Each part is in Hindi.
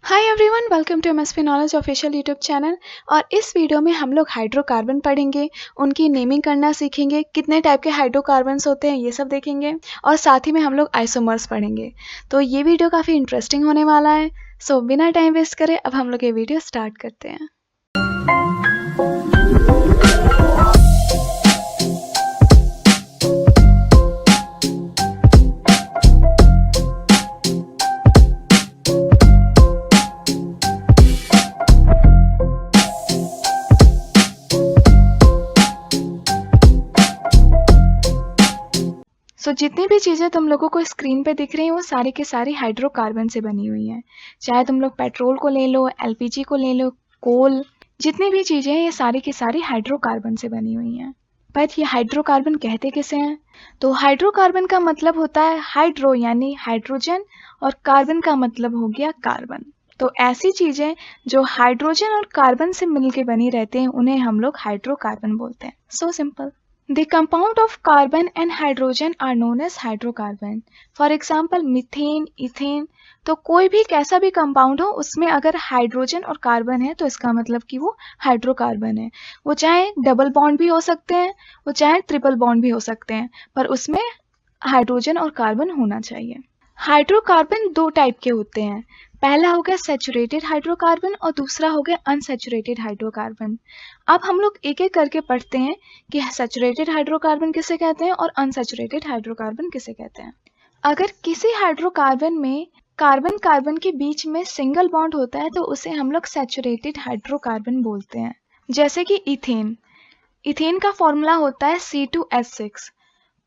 Hi everyone, welcome to MSP knowledge official YouTube channel. और इस वीडियो में हम लोग हाइड्रोकार्बन पढ़ेंगे, उनकी नेमिंग करना सीखेंगे, कितने टाइप के हाइड्रोकार्बन्स होते हैं ये सब देखेंगे, और साथ ही में हम लोग आइसोमर्स पढ़ेंगे। तो ये वीडियो काफ़ी इंटरेस्टिंग होने वाला है। सो बिना टाइम वेस्ट करे अब हम लोग ये वीडियो स्टार्ट करते हैं। जितनी भी चीज़ें तुम लोगों को स्क्रीन पे दिख रही हैं वो सारी की सारी हाइड्रोकार्बन से बनी हुई हैं। चाहे तुम लोग पेट्रोल को ले लो, एलपीजी को ले लो, कोल, जितनी भी चीज़ें हैं ये सारी की सारी हाइड्रोकार्बन से बनी हुई हैं। पर ये हाइड्रोकार्बन कहते किसे हैं? तो हाइड्रोकार्बन का मतलब होता है हाइड्रो यानी हाइड्रोजन, और कार्बन का मतलब हो गया कार्बन। तो ऐसी चीज़ें जो हाइड्रोजन और कार्बन से मिलकर बनी रहती हैं उन्हें हम लोग हाइड्रोकार्बन बोलते हैं। So simple. The compound of carbon and hydrogen are known as hydrocarbon. For example, methane, ethane। तो कोई भी कैसा भी कंपाउंड हो उसमें अगर हाइड्रोजन और कार्बन है तो इसका मतलब कि वो हाइड्रोकार्बन है। वो चाहे डबल बॉन्ड भी हो सकते हैं, वो चाहे ट्रिपल बॉन्ड भी हो सकते हैं, पर उसमें हाइड्रोजन और कार्बन होना चाहिए। हाइड्रोकार्बन दो टाइप के होते हैं। पहला हो गया सैचुरेटेड हाइड्रोकार्बन और दूसरा हो गया अनसैचुरेटेड हाइड्रोकार्बन। अब हम लोग एक एक करके पढ़ते हैं कि सैचुरेटेड हाइड्रोकार्बन किसे कहते हैं और अनसैचुरेटेड हाइड्रोकार्बन किसे कहते हैं। अगर किसी हाइड्रोकार्बन में कार्बन कार्बन के बीच में सिंगल बॉन्ड होता है तो उसे हम लोग सैचुरेटेड हाइड्रोकार्बन बोलते हैं। जैसे कि इथेन, इथेन का फॉर्मूला होता है C2H6।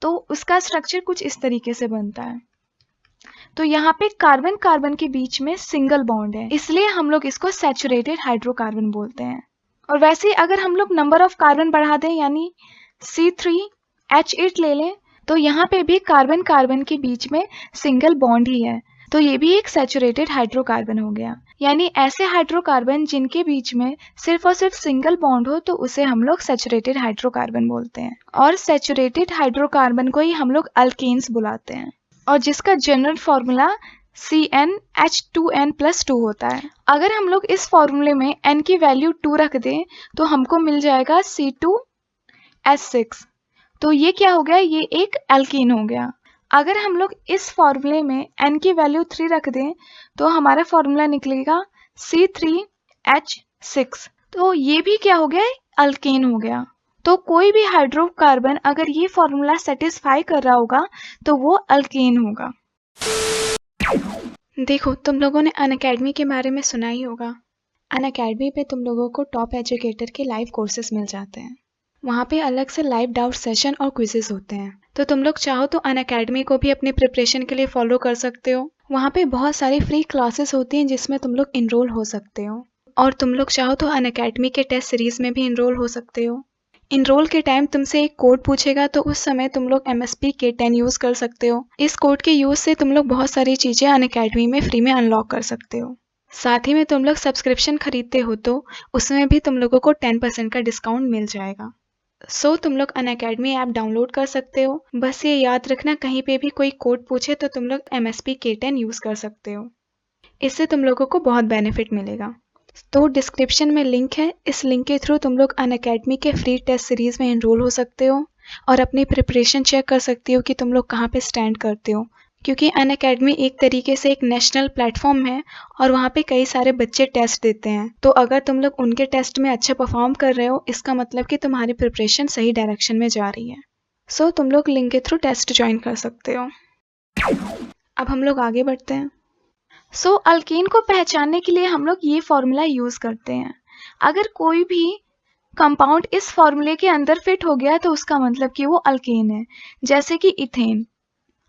तो उसका स्ट्रक्चर कुछ इस तरीके से बनता है। तो यहाँ पे कार्बन कार्बन के बीच में सिंगल बॉन्ड है, इसलिए हम लोग इसको सैचुरेटेड हाइड्रोकार्बन बोलते हैं। और वैसे ही अगर हम लोग नंबर ऑफ कार्बन बढ़ा दें यानी C3H8 ले लें तो यहाँ पे भी कार्बन कार्बन के बीच में सिंगल बॉन्ड ही है, तो ये भी एक सैचुरेटेड हाइड्रोकार्बन हो गया। यानी ऐसे हाइड्रोकार्बन जिनके बीच में सिर्फ और सिर्फ सिंगल बॉन्ड हो तो उसे हम लोग सैचुरेटेड हाइड्रोकार्बन बोलते हैं। और सैचुरेटेड हाइड्रोकार्बन को ही हम लोग अल्केन्स बुलाते हैं, और जिसका जनरल फॉर्मूला CnH2n+2 होता है। अगर हम लोग इस फॉर्मूले में n की वैल्यू 2 रख दें तो हमको मिल जाएगा C2H6। तो ये क्या हो गया, ये एक एल्कीन हो गया। अगर हम लोग इस फॉर्मूले में n की वैल्यू 3 रख दें तो हमारा फॉर्मूला निकलेगा C3H6। तो ये भी क्या हो गया, अल्केन हो गया। तो कोई भी हाइड्रोकार्बन अगर ये फॉर्मूला सेटिस्फाई कर रहा होगा तो वो अल्केन होगा। देखो, तुम लोगों ने अनअकैडमी के बारे में सुना ही होगा। अनअकैडमी पे तुम लोगों को टॉप एजुकेटर के लाइव कोर्सेज मिल जाते हैं। वहाँ पे अलग से लाइव डाउट सेशन और क्विजेज होते हैं। तो तुम लोग चाहो तो अनअकैडमी को भी अपनी प्रिपरेशन के लिए फॉलो कर सकते हो। वहाँ पे बहुत सारी फ्री क्लासेस होती हैं जिसमें तुम लोग इनरोल हो सकते हो। और तुम लोग चाहो तो अनअकैडमी के टेस्ट सीरीज में भी इनरोल हो सकते हो। इनरोल के टाइम तुमसे एक कोड पूछेगा तो उस समय तुम लोग MSP K10 यूज़ कर सकते हो। इस कोड के यूज़ से तुम लोग बहुत सारी चीज़ें अनअकैडमी में फ्री में अनलॉक कर सकते हो। साथ ही में तुम लोग सब्सक्रिप्शन खरीदते हो तो उसमें भी तुम लोगों को 10% का डिस्काउंट मिल जाएगा। सो तुम लोग अनअकैडमी ऐप डाउनलोड कर सकते हो। बस ये याद रखना, कहीं पे भी कोई कोड पूछे तो तुम लोग MSP K10 यूज़ कर सकते हो। इससे तुम लोगों को बहुत बेनिफिट मिलेगा। तो डिस्क्रिप्शन में लिंक है, इस लिंक के थ्रू तुम लोग अनअकैडमी के फ्री टेस्ट सीरीज में एनरोल हो सकते हो और अपनी प्रिपरेशन चेक कर सकते हो कि तुम लोग कहाँ पे स्टैंड करते हो। क्योंकि अनअकैडमी एक तरीके से एक नेशनल प्लेटफॉर्म है और वहाँ पे कई सारे बच्चे टेस्ट देते हैं। तो अगर तुम लोग उनके टेस्ट में अच्छा परफॉर्म कर रहे हो इसका मतलब कि तुम्हारी प्रिपरेशन सही डायरेक्शन में जा रही है। सो तुम लोग लिंक के थ्रू टेस्ट ज्वाइन कर सकते हो। अब हम लोग आगे बढ़ते हैं। अल्केन को पहचानने के लिए हम लोग ये फॉर्मूला यूज़ करते हैं। अगर कोई भी कंपाउंड इस फॉर्मूले के अंदर फिट हो गया तो उसका मतलब कि वो अल्केन है। जैसे कि इथेन,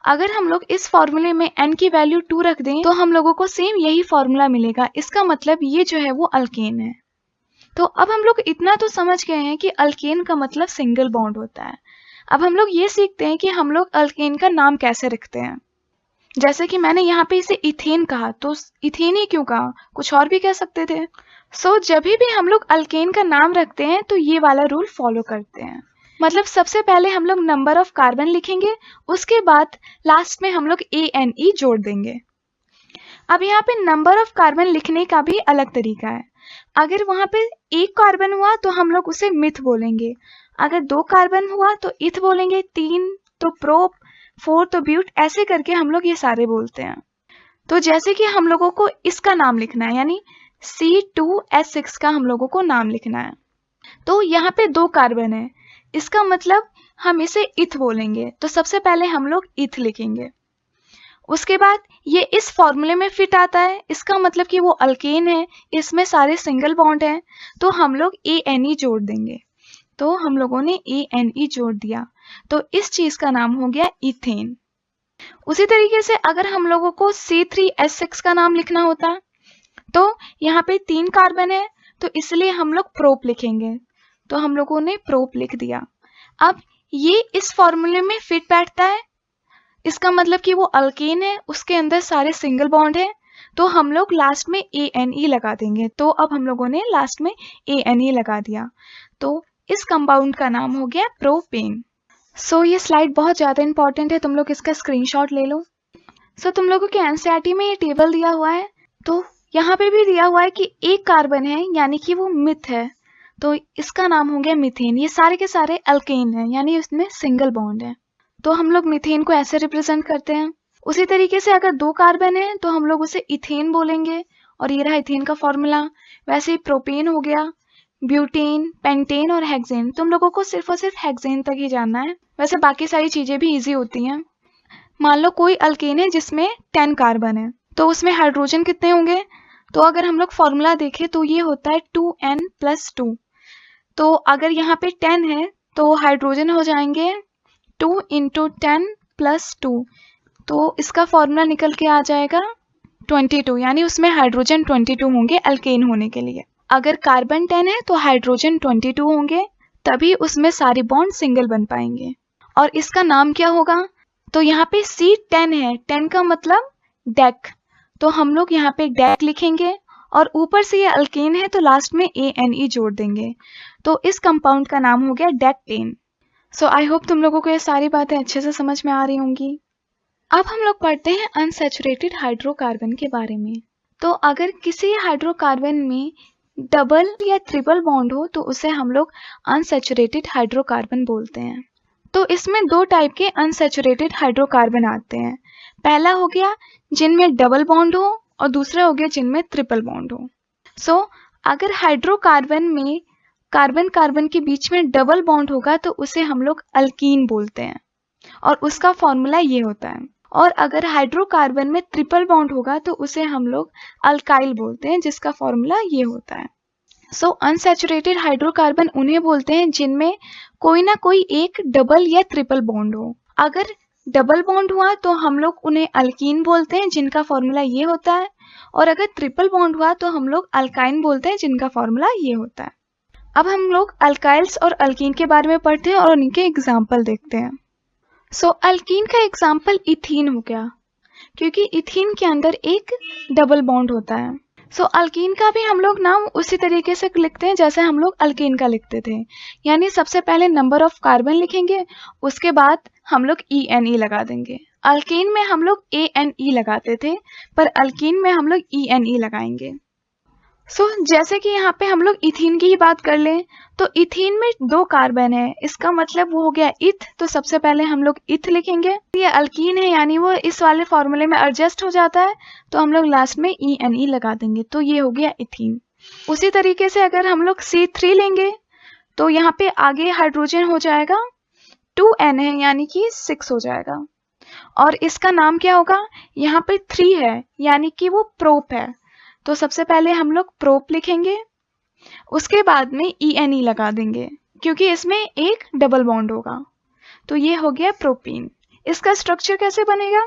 अगर हम लोग इस फॉर्मूले में n की वैल्यू 2 रख दें तो हम लोगों को सेम यही फॉर्मूला मिलेगा। इसका मतलब ये जो है वो अल्केन है। तो अब हम लोग इतना तो समझ गए हैं कि अल्केन का मतलब सिंगल बॉन्ड होता है। अब हम लोग ये सीखते हैं कि हम लोग अल्केन का नाम कैसे रखते हैं। जैसे कि मैंने यहाँ पे इसे इथेन कहा तो इथेन ही क्यों कहा, कुछ और भी कह सकते थे। जब भी हम लोग अल्केन का नाम रखते हैं तो ये वाला रूल फॉलो करते हैं। मतलब सबसे पहले हम लोग नंबर ऑफ कार्बन लिखेंगे, उसके बाद लास्ट में हम लोग ANE जोड़ देंगे। अब यहाँ पे नंबर ऑफ कार्बन लिखने का भी अलग तरीका है। अगर वहाँ पे एक कार्बन हुआ तो हम लोग उसे मिथ बोलेंगे, अगर 2 कार्बन हुआ तो इथ बोलेंगे, 3 तो प्रोप, 4 तो ब्यूट, ऐसे करके हम लोग ये सारे बोलते हैं। तो जैसे कि हम लोगों को इसका नाम लिखना है, यानी C2H6 का हम लोगों को नाम लिखना है। तो यहाँ पे 2 कार्बन है, इसका मतलब हम इसे इथ बोलेंगे। तो सबसे पहले हम लोग इथ लिखेंगे। उसके बाद ये इस फॉर्मूले में फिट आता है, इसका मतलब कि वो अल्केन है, इसमें सारे सिंगल बॉन्ड हैं, तो हम लोग ANE जोड़ देंगे। तो हम लोगों ने ANE जोड़ दिया, तो इस चीज का नाम हो गया इथेन। उसी तरीके से अगर हम लोगों को C3H6 का नाम लिखना होता तो यहाँ पे 3 कार्बन है, तो इसलिए हम लोग प्रोप लिखेंगे। तो हम लोगों ने प्रोप लिख दिया। अब ये इस फॉर्मूले में फिट बैठता है, इसका मतलब कि वो अल्केन है, उसके अंदर सारे सिंगल बॉन्ड है, तो हम लोग लास्ट में ANE लगा देंगे। तो अब हम लोगों ने लास्ट में ANE लगा दिया, तो इस कंपाउंड का नाम हो गया प्रोपेन। सो ये स्लाइड बहुत ज़्यादा इंपॉर्टेंट है, तुम लोग इसका स्क्रीनशॉट ले लो। सो तुम लोगों के एनसीईआरटी में ये टेबल दिया हुआ है, तो यहाँ पे भी दिया हुआ है कि एक कार्बन है, यानी कि वो मिथ है, तो इसका नाम हो गया मीथेन। ये सारे के सारे अल्केन हैं, यानी उसमें सिंगल बॉन्ड है, तो हम लोग मीथेन को ऐसे रिप्रेजेंट करते हैं। उसी तरीके से अगर 2 कार्बन है तो हम लोग उसे इथेन बोलेंगे, और ये रहा इथेन का फॉर्मूला। वैसे ही प्रोपेन हो गया, ब्यूटेन, पेंटेन और हेक्सेन। तुम लोगों को सिर्फ और सिर्फ हेक्सेन तक ही जानना है, वैसे बाकी सारी चीजें भी इजी होती हैं। मान लो कोई अल्केन है जिसमें 10 कार्बन है, तो उसमें हाइड्रोजन कितने होंगे? तो अगर हम लोग फॉर्मूला देखें तो ये होता है 2n+2। तो अगर यहाँ पे 10 है तो हाइड्रोजन हो जाएंगे 2 × 10+2, तो इसका फॉर्मूला निकल के आ जाएगा 22, यानी उसमें हाइड्रोजन 22 होंगे अल्केन होने के लिए। अगर कार्बन 10 है तो हाइड्रोजन 22 होंगे, तभी उसमें सारे बॉन्ड सिंगल बन पाएंगे। और इसका नाम क्या होगा? तो यहाँ पे C10 है, 10 का मतलब डेक, तो हम लोग यहाँ पे डेक लिखेंगे, और ऊपर से ये अल्केन है तो लास्ट में ANE जोड़ देंगे, तो इस कंपाउंड का नाम हो गया डेक्टेन। सो आई होप तुम लोगों को ये सारी बातें अच्छे से समझ में आ रही होंगी। अब हम लोग पढ़ते हैं अनसैचुरेटेड हाइड्रोकार्बन के बारे में। तो अगर किसी हाइड्रोकार्बन में डबल या ट्रिपल बॉन्ड हो तो उसे हम लोग अनसैचुरेटेड हाइड्रोकार्बन बोलते हैं। तो इसमें 2 टाइप के अनसैचुरेटेड हाइड्रोकार्बन आते हैं। पहला हो गया जिनमें डबल बॉन्ड हो, और दूसरा हो गया जिनमें ट्रिपल बॉन्ड हो। सो अगर हाइड्रोकार्बन में कार्बन कार्बन के बीच में डबल बॉन्ड होगा तो उसे हम लोग अल्कीन बोलते हैं, और उसका फॉर्मूला ये होता है। और अगर हाइड्रोकार्बन में ट्रिपल बॉन्ड होगा तो उसे हम लोग अल्काइल बोलते हैं, जिसका फॉर्मूला ये होता है। सो अनसैचुरेटेड हाइड्रोकार्बन उन्हें बोलते हैं जिनमें कोई ना कोई एक डबल या ट्रिपल बॉन्ड हो। अगर डबल बॉन्ड हुआ तो हम लोग उन्हें अल्कीन बोलते हैं, जिनका फॉर्मूला ये होता है, और अगर ट्रिपल बॉन्ड हुआ तो हम लोग अल्काइन बोलते हैं, जिनका फॉर्मूला ये होता है। अब हम लोग अल्काइल्स और अल्कीन के बारे में पढ़ते हैं और उनके एग्जाम्पल देखते हैं। सो अल्कीन का एग्जाम्पल इथीन हो गया, क्योंकि इथीन के अंदर एक डबल बॉन्ड होता है। सो अल्कीन का भी हम लोग नाम उसी तरीके से लिखते हैं जैसे हम लोग अल्कीन का लिखते थे, यानी सबसे पहले नंबर ऑफ कार्बन लिखेंगे, उसके बाद हम लोग ENE लगा देंगे। अल्कीन में हम लोग ANE लगाते थे, पर अल्कीन में हम लोग ENE लगाएंगे। सो जैसे कि यहाँ पे हम लोग इथीन की ही बात कर लें, तो इथीन में 2 कार्बन है, इसका मतलब वो हो गया इथ, तो सबसे पहले हम लोग इथ लिखेंगे। ये अल्कीन है, यानी वो इस वाले फॉर्मूले में एडजस्ट हो जाता है, तो हम लोग लास्ट में ENE लगा देंगे, तो ये हो गया इथीन। उसी तरीके से अगर हम लोग C3 लेंगे तो यहाँ पे आगे हाइड्रोजन हो जाएगा 2N है, यानी कि 6 हो जाएगा, और इसका नाम क्या होगा? यहाँ पे 3 है, यानी कि वो प्रोप है, तो सबसे पहले हम लोग प्रोप लिखेंगे, उसके बाद में ENE लगा देंगे, क्योंकि इसमें एक डबल बॉन्ड होगा, तो ये हो गया प्रोपीन। इसका स्ट्रक्चर कैसे बनेगा?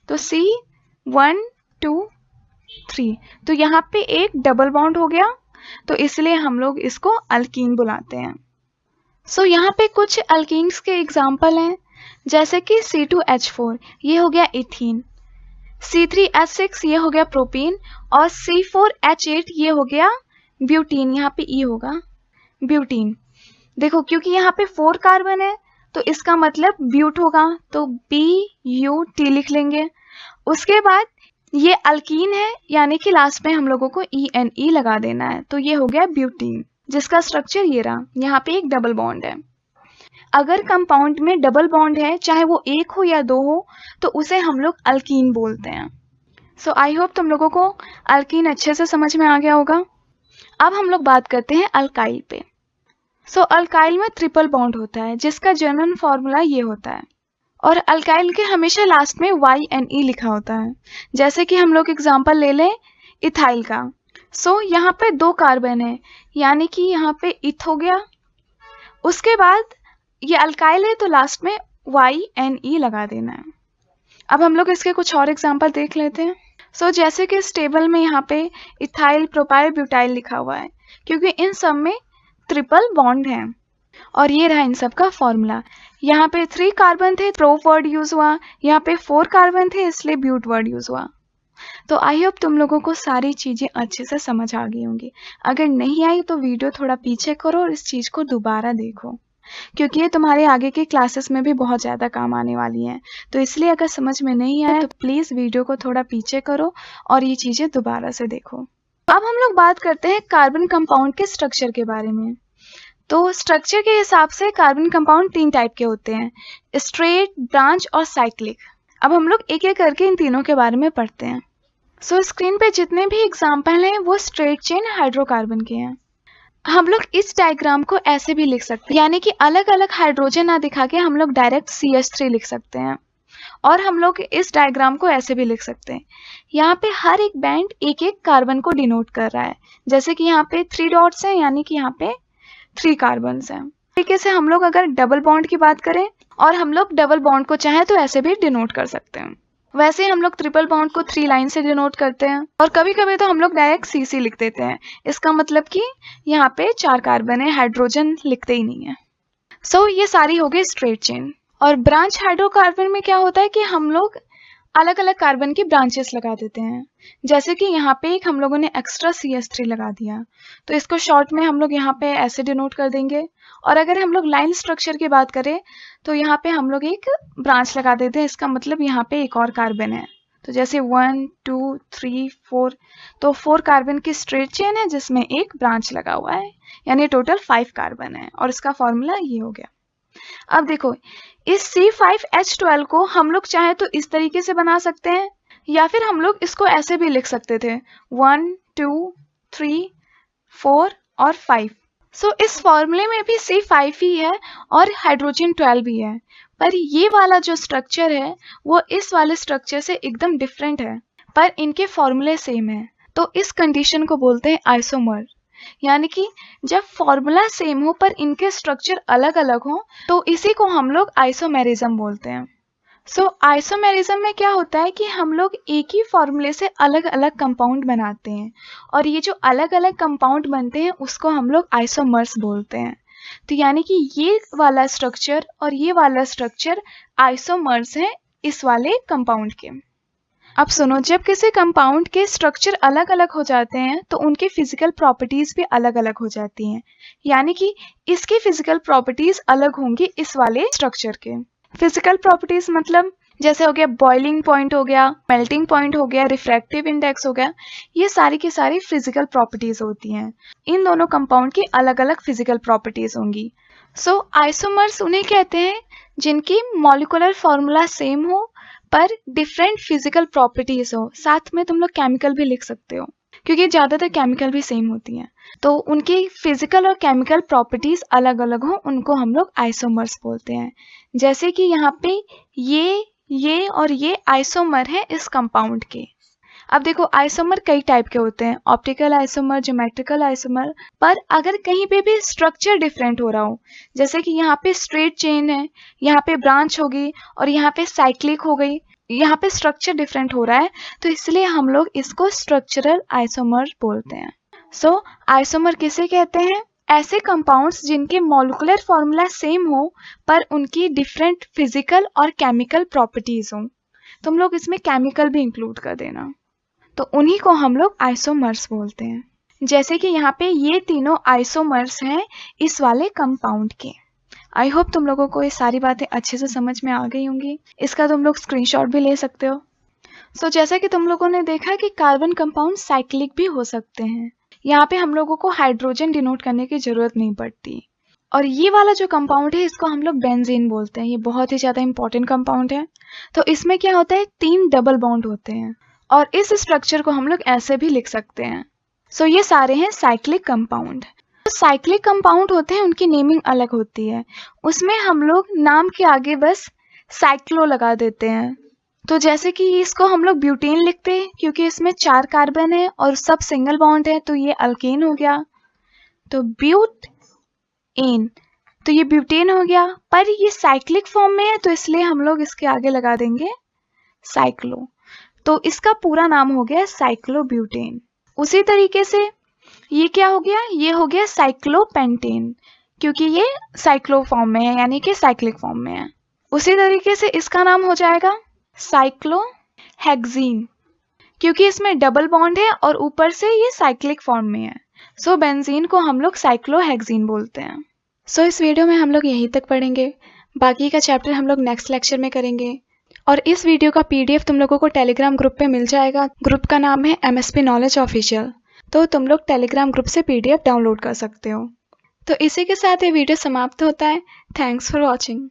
तो C1 2 3, तो यहाँ पे एक डबल बॉन्ड हो गया, तो इसलिए हम लोग इसको अल्कीन बुलाते हैं। सो यहाँ पे कुछ अल्कीन्स के एग्जाम्पल हैं, जैसे कि C2H4 ये हो गया इथीन, C3H6 ये हो गया प्रोपीन, और C4H8 ये हो गया ब्यूटीन, यहाँ पे E होगा ब्यूटीन। देखो क्योंकि यहाँ पे 4 कार्बन है तो इसका मतलब ब्यूट होगा, तो BUT लिख लेंगे। उसके बाद ये अल्कीन है, यानी कि लास्ट में हम लोगों को ENE लगा देना है। तो ये हो गया ब्यूटीन, जिसका स्ट्रक्चर ये रहा। यहाँ पे एक डबल बॉन्ड है। अगर कंपाउंड में डबल बॉन्ड है, चाहे वो एक हो या दो हो, तो उसे हम लोग अल्कीन बोलते हैं। सो आई होप तुम लोगों को अल्कीन अच्छे से समझ में आ गया होगा। अब हम लोग बात करते हैं अल्काइल पे। सो अल्काइल में ट्रिपल बॉन्ड होता है, जिसका जनरल फॉर्मूला ये होता है। और अल्काइल के हमेशा लास्ट में YNE लिखा होता है। जैसे कि हम लोग एग्जांपल ले लें इथाइल का। सो यहाँ पे 2 कार्बन है, यानी कि यहाँ पे इथ हो गया। उसके बाद ये अल्काइल है, तो लास्ट में YNE लगा देना है। अब हम लोग इसके कुछ और एग्जांपल देख लेते हैं। सो जैसे कि इस टेबल में यहाँ पे इथाइल, प्रोपाइल, ब्यूटाइल लिखा हुआ है, क्योंकि इन सब में ट्रिपल बॉन्ड है। और ये रहा इन सब का फॉर्मूला। यहाँ पे 3 कार्बन थे, प्रोप वर्ड यूज हुआ। यहाँ पे 4 कार्बन थे, इसलिए ब्यूट वर्ड यूज हुआ। तो आई होप तुम लोगों को सारी चीजें अच्छे से समझ आ गई होंगी। अगर नहीं आई तो वीडियो थोड़ा पीछे करो और इस चीज को दोबारा देखो, क्योंकि ये तुम्हारे आगे के क्लासेस में भी बहुत ज़्यादा काम आने वाली हैं। तो इसलिए अगर समझ में नहीं आया तो प्लीज़ वीडियो को थोड़ा पीछे करो और ये चीज़ें दोबारा से देखो। अब हम लोग बात करते हैं कार्बन कंपाउंड के स्ट्रक्चर के बारे में। तो स्ट्रक्चर के हिसाब से कार्बन कंपाउंड 3 टाइप के होते हैं, स्ट्रेट, ब्रांच और साइक्लिक। अब हम लोग एक एक करके इन तीनों के बारे में पढ़ते हैं। सो स्क्रीन पे जितने भी एग्जाम्पल हैं वो स्ट्रेट चेन हाइड्रोकार्बन के हैं। हम लोग इस डायग्राम को ऐसे भी लिख सकते हैं, यानी कि अलग अलग हाइड्रोजन ना दिखा के हम लोग डायरेक्ट CH3 लिख सकते हैं। और हम लोग इस डायग्राम को ऐसे भी लिख सकते हैं, यहाँ पे हर एक बैंड एक एक कार्बन को डिनोट कर रहा है। जैसे कि यहाँ पे 3 डॉट्स हैं, यानी कि यहाँ पे 3 कार्बन हैं। तरीके से हम लोग अगर डबल बॉन्ड की बात करें, और हम लोग डबल बॉन्ड को चाहें तो ऐसे भी डिनोट कर सकते हैं। वैसे हम लोग ट्रिपल बॉन्ड को 3 लाइन से डिनोट करते हैं, और कभी कभी तो हम लोग डायरेक्ट CC लिख देते हैं। इसका मतलब कि यहाँ पे 4 कार्बन है, हाइड्रोजन लिखते ही नहीं है। सो ये सारी हो गई स्ट्रेट चेन। और ब्रांच हाइड्रोकार्बन में क्या होता है कि हम लोग अलग अलग कार्बन की ब्रांचेस लगा देते हैं। जैसे कि यहाँ पे एक हम लोगों ने एक्स्ट्रा CH3 लगा दिया, तो इसको शॉर्ट में हम लोग यहाँ पे ऐसे डिनोट कर देंगे। और अगर हम लोग लाइन स्ट्रक्चर की बात करें तो यहाँ पे हम लोग एक ब्रांच लगा देते हैं। इसका मतलब यहाँ पे एक और कार्बन है, तो जैसे 1 2 3 4, तो 4 कार्बन की स्ट्रेट चेन है जिसमें एक ब्रांच लगा हुआ है, यानी टोटल 5 कार्बन है। और इसका फॉर्मूला ये हो गया। अब देखो, इस C5H12 को हम लोग चाहे तो इस तरीके से बना सकते हैं, या फिर हम लोग इसको ऐसे भी लिख सकते थे 1 2 3 4 और 5। सो इस फॉर्मूले में भी C5 ही है और हाइड्रोजन 12 भी है, पर ये वाला जो स्ट्रक्चर है वो इस वाले स्ट्रक्चर से एकदम डिफरेंट है, पर इनके फॉर्मूले सेम है। तो इस कंडीशन को बोलते हैं आइसोमर, यानी कि जब फॉर्मूला सेम हो पर इनके स्ट्रक्चर अलग अलग हो, तो इसी को हम लोग आइसोमेरिज्म बोलते हैं। सो आइसोमेरिज्म में क्या होता है कि हम लोग एक ही फॉर्मूले से अलग अलग कंपाउंड बनाते हैं, और ये जो अलग अलग कंपाउंड बनते हैं उसको हम लोग आइसोमर्स बोलते हैं। तो यानी कि ये वाला स्ट्रक्चर और ये वाला स्ट्रक्चर आइसोमर्स हैं इस वाले कंपाउंड के। अब सुनो, जब किसी कंपाउंड के स्ट्रक्चर अलग अलग हो जाते हैं तो उनकी फिजिकल प्रॉपर्टीज भी अलग अलग हो जाती हैं, यानी कि इसकी फिजिकल प्रॉपर्टीज अलग होंगी इस वाले स्ट्रक्चर के। फिजिकल प्रॉपर्टीज मतलब जैसे हो गया बॉइलिंग पॉइंट हो गया, मेल्टिंग पॉइंट हो गया, रिफ्रैक्टिव इंडेक्स हो गया, ये सारी की सारी फिजिकल प्रॉपर्टीज होती हैं। इन दोनों कंपाउंड की अलग अलग फिजिकल प्रॉपर्टीज होंगी। सो आइसोमर्स उन्हें कहते हैं जिनकी मॉलिक्यूलर फॉर्मूला सेम हो पर डिफरेंट फिजिकल प्रॉपर्टीज हो। साथ में तुम लोग केमिकल भी लिख सकते हो, क्योंकि ज़्यादातर केमिकल भी सेम होती हैं, तो उनकी फिजिकल और केमिकल प्रॉपर्टीज अलग अलग हो, उनको हम लोग आइसोमर्स बोलते हैं। जैसे कि यहाँ पे ये और ये आइसोमर है इस कंपाउंड के। अब देखो, आइसोमर कई टाइप के होते हैं, ऑप्टिकल आइसोमर, ज्योमेट्रिकल आइसोमर, पर अगर कहीं पे भी स्ट्रक्चर डिफरेंट हो रहा हो, जैसे कि यहाँ पे स्ट्रेट चेन है, यहाँ पे ब्रांच होगी और यहाँ पे साइक्लिक हो गई, यहाँ पे स्ट्रक्चर डिफरेंट हो रहा है, तो इसलिए हम लोग इसको स्ट्रक्चरल आइसोमर बोलते हैं। सो आइसोमर किसे कहते हैं? ऐसे कंपाउंड्स जिनके मॉलिक्यूलर फॉर्मूला सेम हो पर उनकी डिफरेंट फिजिकल और केमिकल प्रॉपर्टीज हो। तुम लोग इसमें केमिकल भी इंक्लूड कर देना, तो उन्हीं को हम लोग आइसोमर्स बोलते हैं। जैसे कि यहाँ पे ये तीनों आइसोमर्स हैं इस वाले कंपाउंड के। आई होप तुम लोगों को ये सारी बातें अच्छे से समझ में आ गई होंगी। इसका तुम लोग स्क्रीनशॉट भी ले सकते हो। सो जैसा कि तुम लोगों ने देखा कि कार्बन कंपाउंड साइक्लिक भी हो सकते हैं। यहाँ पे हम लोगों को हाइड्रोजन डिनोट करने की जरूरत नहीं पड़ती। और ये वाला जो कंपाउंड है इसको हम लोग बेंजीन बोलते हैं। ये बहुत ही ज़्यादा इंपॉर्टेंट कंपाउंड है। तो इसमें क्या होता है, 3 डबल बॉन्ड होते हैं और इस स्ट्रक्चर को हम लोग ऐसे भी लिख सकते हैं। सो ये सारे हैं साइक्लिक कंपाउंड। जो साइक्लिक कंपाउंड होते हैं उनकी नेमिंग अलग होती है। उसमें हम लोग नाम के आगे बस साइक्लो लगा देते हैं। तो जैसे कि इसको हम लोग ब्यूटेन लिखते हैं क्योंकि इसमें 4 कार्बन है और सब सिंगल बॉन्ड है, तो ये अल्केन हो गया। तो ब्यूट एन, तो ये ब्यूटेन हो गया, पर ये साइक्लिक फॉर्म में है तो इसलिए हम लोग इसके आगे लगा देंगे साइक्लो। तो इसका पूरा नाम हो गया साइक्लोब्यूटेन। उसी तरीके से ये क्या हो गया, ये हो गया साइक्लोपेंटेन क्योंकि ये साइक्लो फॉर्म में है यानी कि साइक्लिक फॉर्म में है। उसी तरीके से इसका नाम हो जाएगा साइक्लोहेक्सीन क्योंकि इसमें डबल बॉन्ड है और ऊपर से ये साइक्लिक फॉर्म में है। सो बेंजीन को हम लोग साइक्लोहेक्सीन बोलते हैं। सो इस वीडियो में हम लोग यहीं तक पढ़ेंगे। बाकी का चैप्टर हम लोग नेक्स्ट लेक्चर में करेंगे। और इस वीडियो का PDF तुम लोगों को टेलीग्राम ग्रुप पे मिल जाएगा। ग्रुप का नाम है MSP नॉलेज ऑफिशियल। तो तुम लोग टेलीग्राम ग्रुप से PDF डाउनलोड कर सकते हो। तो इसी के साथ ये वीडियो समाप्त होता है। Thanks for watching.